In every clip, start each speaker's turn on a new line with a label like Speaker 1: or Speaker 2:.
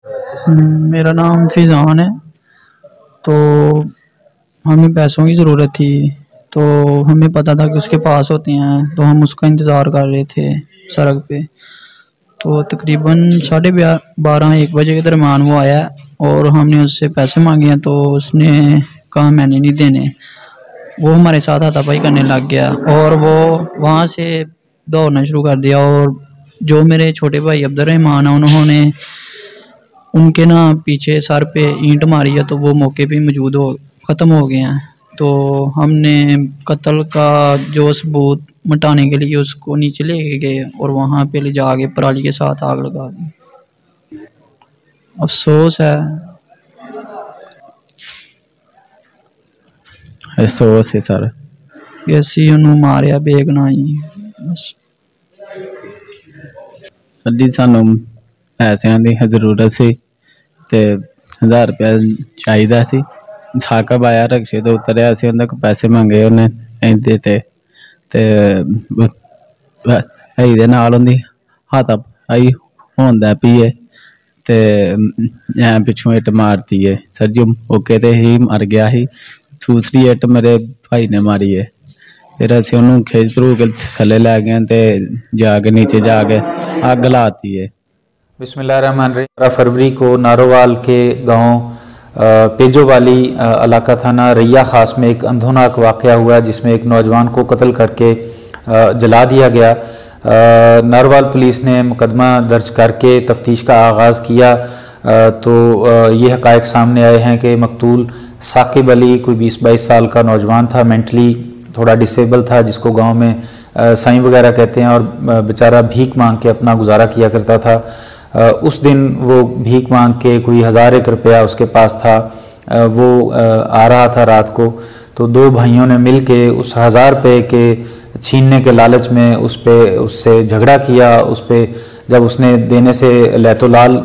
Speaker 1: मेरा नाम फिज़ान है। तो हमें पैसों की ज़रूरत थी, तो हमें पता था कि उसके पास होते हैं, तो हम उसका इंतज़ार कर रहे थे सड़क पे। तो तकरीबन 12:30-1 बजे के दरमियान वो आया और हमने उससे पैसे मांगे हैं, तो उसने कहा मैंने नहीं देने। वो हमारे साथ हाथापाई करने लग गया और वो वहाँ से दौड़ना शुरू कर दिया। और जो मेरे छोटे भाई अब्दुर्रहमान है, उन्होंने उनके ना पीछे सर पे ईंट मारी है, तो वो मौके पे मौजूद हो ख़त्म हो गए हैं। तो हमने कत्ल का जो सबूत मिटाने के लिए उसको नीचे ले गए और वहाँ पे ले जाके पराली के साथ आग लगा दी। अफसोस है।
Speaker 2: अफसोस है सर
Speaker 1: कि ਅਸੀਂ ਉਹਨੂੰ ਮਾਰਿਆ ਬੇਗੁਨਾਹ ਹੀ बस।
Speaker 2: जी सानू पैसों की जरूरत सी ते 1000 रुपया चाहिए सी। साकब आया रक्शे तो उतरिया, असीं उहदे कोल पैसे मंगे, उन्हें नहीं दिते ते भाई दे नाल उहदी हाथापाई होण लग पई है ते पिछों इट मारती है। सर जी मौके ते ही मर गया ही। दूसरी इट मेरे भाई ने मारी है। फिर असीं उहनूं खिच धरू के थल्ले लै गए ते जाके नीचे जाके अग लाती है।
Speaker 3: बिस्मिल्लाहिर्रहमानिर्रहीम। 12 फरवरी को नारोवाल के गांव पेजोवाली इलाका थाना रैया ख़ास में एक अंधोनाक वाक़या हुआ, जिसमें एक नौजवान को कत्ल करके जला दिया गया। नारोवाल पुलिस ने मुकदमा दर्ज करके तफ्तीश का आगाज़ किया तो ये हक़ाइक़ सामने आए हैं कि मकतूल साकिब अली कोई 20-22 साल का नौजवान था, मेंटली थोड़ा डिसेबल था, जिसको गांव में साईं वगैरह कहते हैं, और बेचारा भीख मांग के अपना गुजारा किया करता था। उस दिन वो भीख मांग के कोई 1001 रुपया उसके पास था, वो आ रहा था रात को। तो दो भाइयों ने मिल के उस 1000 रुपये के छीनने के लालच में उससे झगड़ा किया। उस पर जब उसने देने से लैतोलाल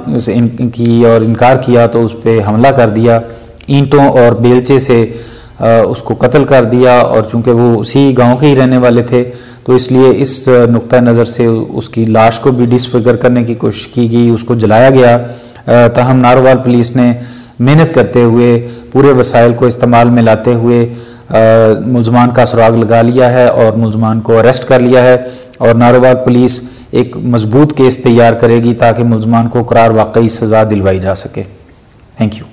Speaker 3: की और इनकार किया तो उस पर हमला कर दिया, ईंटों और बेलचे से उसको कत्ल कर दिया। और चूँकि वो उसी गांव के ही रहने वाले थे, तो इसलिए इस नुक्ता नज़र से उसकी लाश को भी डिसफिगर करने की कोशिश की गई, उसको जलाया गया। ताहम नारोवाल पुलिस ने मेहनत करते हुए पूरे वसाइल को इस्तेमाल में लाते हुए मुलजमान का सुराग लगा लिया है और मुलजमान को अरेस्ट कर लिया है। और नारोवाल पुलिस एक मजबूत केस तैयार करेगी ताकि मुलजमान को करार वाकई सज़ा दिलवाई जा सके। Thank you.